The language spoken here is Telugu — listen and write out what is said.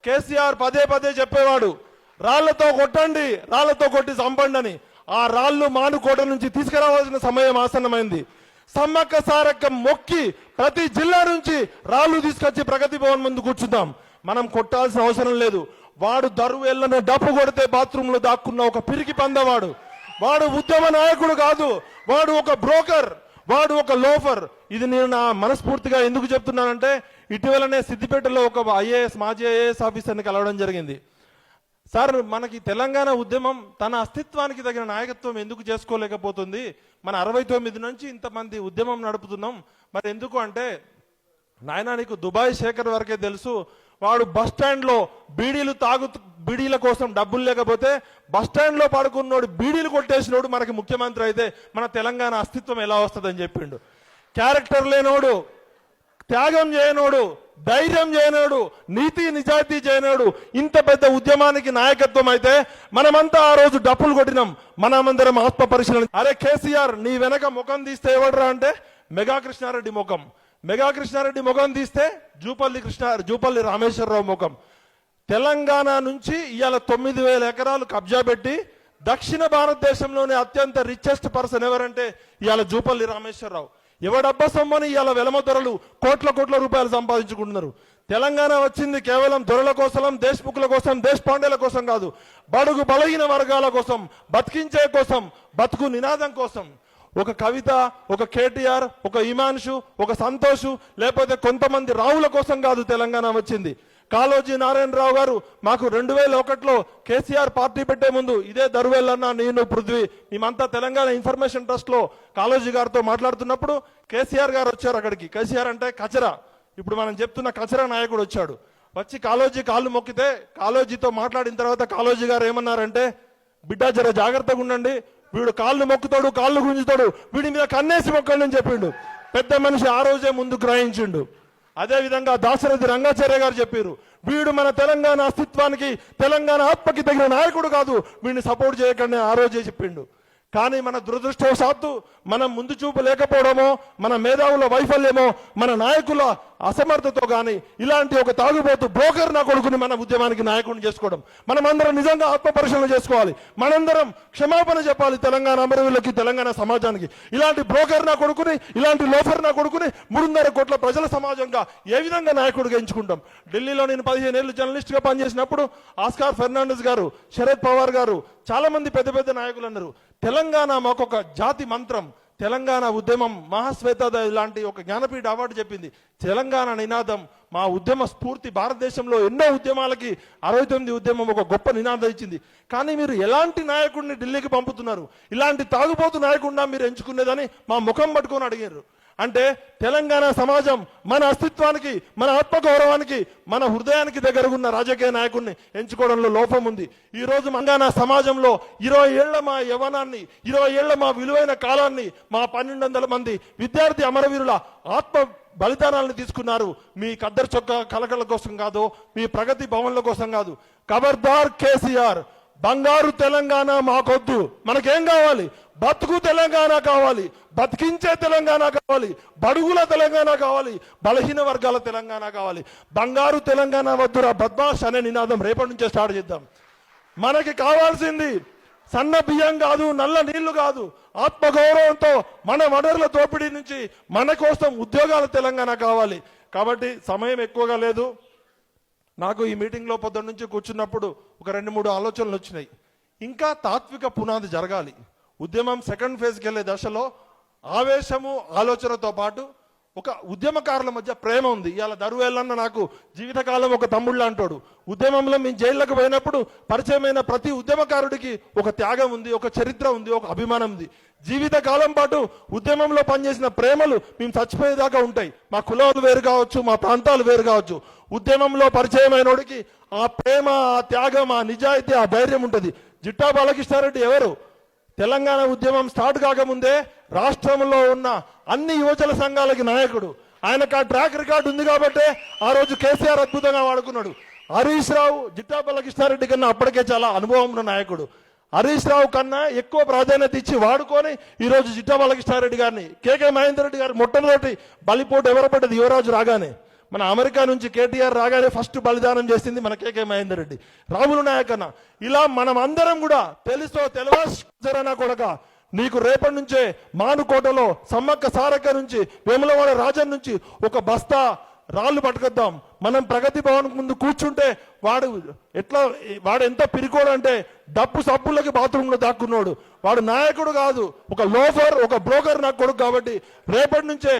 కేసీఆర్ పదే పదే చెప్పేవాడు, రాళ్లతో కొట్టండి, రాళ్లతో కొట్టి చంపండి అని. ఆ రాళ్లు మానుకోట నుంచి తీసుకురావాల్సిన సమయం ఆసన్నమైంది. సమ్మక్క సారక్క మొక్కి ప్రతి జిల్లా నుంచి రాళ్లు తీసుకొచ్చి ప్రగతి భవన్ ముందు కూర్చుందాం. మనం కొట్టాల్సిన అవసరం లేదు. వాడు దరువెళ్ళన డప్పు కొడితే బాత్రూంలో దాక్కున్న ఒక పిరికి పందవాడు. వాడు ఉద్యమ నాయకుడు కాదు, వాడు ఒక బ్రోకర్, వాడు ఒక లోఫర్. ఇది నేను నా మనస్ఫూర్తిగా ఎందుకు చెప్తున్నానంటే, ఇటీవలనే సిద్దిపేటలో ఒక మాజీ ఐఏఎస్ ఆఫీసర్ని కలవడం జరిగింది. సార్, మనకి తెలంగాణ ఉద్యమం తన అస్తిత్వానికి తగిన నాయకత్వం ఎందుకు చేసుకోలేకపోతుంది? మన 69 నుంచి ఇంతమంది ఉద్యమం నడుపుతున్నాం, మరి ఎందుకు అంటే, నాయనా నీకు దుబాయ్ శేఖర్ వరకే తెలుసు. వాడు బస్ స్టాండ్ లో బీడీల కోసం డబ్బులు లేకపోతే బస్ స్టాండ్ లో పడుకున్నోడు బీడీలు కొట్టేసినోడు మనకి ముఖ్యమంత్రి అయితే మన తెలంగాణ అస్తిత్వం ఎలా వస్తుందని చెప్పిండు. క్యారెక్టర్ లేనోడు, త్యాగం చేయనోడు, ధైర్యం చేయనోడు, నీతి నిజాయితీ చేయనోడు ఇంత పెద్ద ఉద్యమానికి నాయకత్వం అయితే మనమంతా ఆ రోజు డప్పులు కొట్టినాం. మనమందరం ఆత్మ పరిశీలన. అరే కేసీఆర్, నీ వెనక ముఖం తీస్తే ఎవడరా అంటే మెగా కృష్ణారెడ్డి ముఖం, మెగా కృష్ణారెడ్డి ముఖం తీస్తే జూపల్లి రామేశ్వరరావు ముఖం. తెలంగాణ నుంచి ఇవాళ 9,000 ఎకరాలు కబ్జా పెట్టి దక్షిణ భారతదేశంలోనే అత్యంత రిచెస్ట్ పర్సన్ ఎవరంటే ఇవాళ జూపల్లి రామేశ్వరరావు. ఎవడబ్బ సొమ్మని ఇవాళ వెలమ దొరలు కోట్ల రూపాయలు సంపాదించుకుంటున్నారు. తెలంగాణ వచ్చింది కేవలం దొరల కోసం, దేశ్ముఖుల కోసం, దేశపాండేల కోసం కాదు, బడుగు బలహీన వర్గాల కోసం, బతికించే కోసం, బతుకు నినాదం కోసం. ఒక కవిత, ఒక కేటీఆర్, ఒక ఇమాన్షు, ఒక సంతోషు, లేకపోతే కొంతమంది రావుల కోసం కాదు తెలంగాణ వచ్చింది. కాళోజీ నారాయణరావు గారు మాకు 2001లో కేసీఆర్ పార్టీ పెట్టే ముందు ఇదే దరువెల్లన్న, నేను, పృథ్వీ మేమంతా తెలంగాణ ఇన్ఫర్మేషన్ ట్రస్ట్ లో కాళోజీ గారితో మాట్లాడుతున్నప్పుడు కేసీఆర్ గారు వచ్చారు అక్కడికి. కేసీఆర్ అంటే కచరా, ఇప్పుడు మనం చెప్తున్న కచరా నాయకుడు వచ్చాడు. వచ్చి కాళోజీ కాళ్ళు మొక్కితే కాళోజీతో మాట్లాడిన తర్వాత కాళోజీ గారు ఏమన్నారంటే, బిడ్డ జర జాగ్రత్తగా ఉండండి, వీడు కాళ్ళు మొక్కుతాడు, కాళ్ళు గుంజుతాడు, వీడి మీద కన్నేసి మొక్కండి అని చెప్పిండు. పెద్ద మనిషి ఆ రోజే ముందు గ్రహించిండు. అదేవిధంగా దాశరథి రంగాచార్య గారు చెప్పారు, వీడు మన తెలంగాణ అస్తిత్వానికి, తెలంగాణ ఆత్మకి తగిన నాయకుడు కాదు, వీడిని సపోర్ట్ చేయకండి ఆ రోజే చెప్పిండు. కానీ మన దురదృష్టవశాత్తు మనం ముందు చూపు లేకపోవడమో, మన మేధావుల వైఫల్యమో, మన నాయకుల అసమర్థతో కానీ ఇలాంటి ఒక తాగుబోతు బ్రోకర్ నా కొడుకుని మన ఉద్యమానికి నాయకుడిని చేసుకోవడం. మనమందరం నిజంగా ఆత్మ పరిశీలన చేసుకోవాలి. మనందరం క్షమాపణ చెప్పాలి తెలంగాణ అమరవీరులకి, తెలంగాణ సమాజానికి. ఇలాంటి బ్రోకర్ నా కొడుకుని, ఇలాంటి లోఫర్ నా కొడుకుని 3.5 కోట్ల ప్రజల సమాజంగా ఏ విధంగా నాయకుడిగా ఎంచుకుంటాం? ఢిల్లీలో నేను 15 ఏళ్ళు జర్నలిస్ట్ గా పనిచేసినప్పుడు ఆస్కార్ ఫెర్నాండెస్ గారు, శరద్ పవార్ గారు, చాలా మంది పెద్ద నాయకులు అన్నారు, తెలంగాణ మాకొక జాతి మంత్రం, తెలంగాణ ఉద్యమం మహాశ్వేత లాంటి ఒక జ్ఞానపీఠ అవార్డు చెప్పింది. తెలంగాణ నినాదం మా ఉద్యమ స్ఫూర్తి. భారతదేశంలో ఎన్నో ఉద్యమాలకి 69 ఉద్యమం ఒక గొప్ప నినాదం ఇచ్చింది. కానీ మీరు ఎలాంటి నాయకుడిని ఢిల్లీకి పంపుతున్నారు? ఇలాంటి తాగుబోతు నాయకుడినా మీరు ఎంచుకునేదని మా ముఖం పట్టుకొని అడిగారు. అంటే తెలంగాణ సమాజం మన అస్తిత్వానికి, మన ఆత్మగౌరవానికి, మన హృదయానికి దగ్గర ఉన్న రాజకీయ నాయకుడిని ఎంచుకోవడంలో లోపం ఉంది. ఈ రోజు తెలంగాణ సమాజంలో 20 ఏళ్ల మా యవ్వనాన్ని, 20 ఏళ్ల మా విలువైన కాలాన్ని, మా 1200 మంది విద్యార్థి అమరవీరుల ఆత్మ బలిదానాలను తీసుకున్నారు. మీ కద్దరు చొక్కా కలకల కోసం కాదు, మీ ప్రగతి భవన్ల కోసం కాదు. ఖబర్దార్ కేసీఆర్, బంగారు తెలంగాణ మాకొద్దు. మనకేం కావాలి? బతుకు తెలంగాణ కావాలి, బతికించే తెలంగాణ కావాలి, బడుగుల తెలంగాణ కావాలి, బలహీన వర్గాల తెలంగాణ కావాలి. బంగారు తెలంగాణ వద్దురా బద్మాష్ అనే నినాదం రేపటి నుంచే స్టార్ట్ చేద్దాం. మనకి కావాల్సింది సన్న బియ్యం కాదు, నల్ల నీళ్లు కాదు, ఆత్మగౌరవంతో మన వనరుల దోపిడీ నుంచి మన కోసం ఉద్యోగాల తెలంగాణ కావాలి. కాబట్టి సమయం ఎక్కువగా లేదు. నాకు ఈ మీటింగ్లో పొద్దున్న నుంచి కూర్చున్నప్పుడు ఒక 2-3 ఆలోచనలు వచ్చినాయి. ఇంకా తాత్విక పునాది జరగాలి. ఉద్యమం సెకండ్ ఫేజ్కి వెళ్ళే దశలో ఆవేశము, ఆలోచనతో పాటు ఒక ఉద్యమకారుల మధ్య ప్రేమ ఉంది. ఇవాళ దరువేళ్ళన్న నాకు జీవితకాలం ఒక తమ్ముళ్ళ అంటాడు. ఉద్యమంలో మేము జైళ్ళకు పోయినప్పుడు పరిచయమైన ప్రతి ఉద్యమకారుడికి ఒక త్యాగం ఉంది, ఒక చరిత్ర ఉంది, ఒక అభిమానం ఉంది. జీవితకాలం పాటు ఉద్యమంలో పనిచేసిన ప్రేమలు మేము చచ్చిపోయేదాకా ఉంటాయి. మా కులాలు వేరు కావచ్చు, మా ప్రాంతాలు వేరు కావచ్చు. ఉద్యమంలో పరిచయమైనోడికి ఆ ప్రేమ, ఆ త్యాగం, ఆ నిజాయితీ, ఆ ధైర్యం ఉంటుంది. జిట్టా బాలకృష్ణారెడ్డి ఎవరు? తెలంగాణ ఉద్యమం స్టార్ట్ కాకముందే రాష్ట్రంలో ఉన్న అన్ని యువజన సంఘాలకి నాయకుడు. ఆయనకు ఆ ట్రాక్ రికార్డు ఉంది కాబట్టే ఆ రోజు కేసీఆర్ అద్భుతంగా వాడుకున్నాడు. హరీష్ రావు జిట్టా బాలకృష్ణారెడ్డి కన్నా అప్పటికే చాలా అనుభవం ఉన్న నాయకుడు. హరీష్ రావు కన్నా ఎక్కువ ప్రాధాన్యత ఇచ్చి వాడుకొని ఈరోజు జిట్టా బాలకృష్ణారెడ్డి గారిని, కేకే మహేందర్ రెడ్డి గారు మొట్టమొదటి బలిపోటు ఎవరు పడ్డది యువరాజు రాగానే. మన అమెరికా నుంచి కేటీఆర్ రాగానే ఫస్ట్ బలిదానం చేసింది మన కేకే మహేందర్ రెడ్డి, రాములు నాయక్ అన్న. ఇలా మనం అందరం కూడా తెలుసో తెలియనా కొడక నీకు రేపటి నుంచే మానుకోటలో సమ్మక్క సారక్క నుంచి వేములవాడ రాజన్ నుంచి ఒక బస్తా రాళ్ళు పట్టుకొద్దాం. మనం ప్రగతి భవన్ ముందు కూర్చుంటే వాడు ఎంత పిరికోడు అంటే డప్పు సబ్బులకి బాత్రూంలో దాక్కున్నాడు. వాడు నాయకుడు కాదు, ఒక లోఫర్, ఒక బ్రోకర్ నా కొడుకు. కాబట్టి రేపటి నుంచే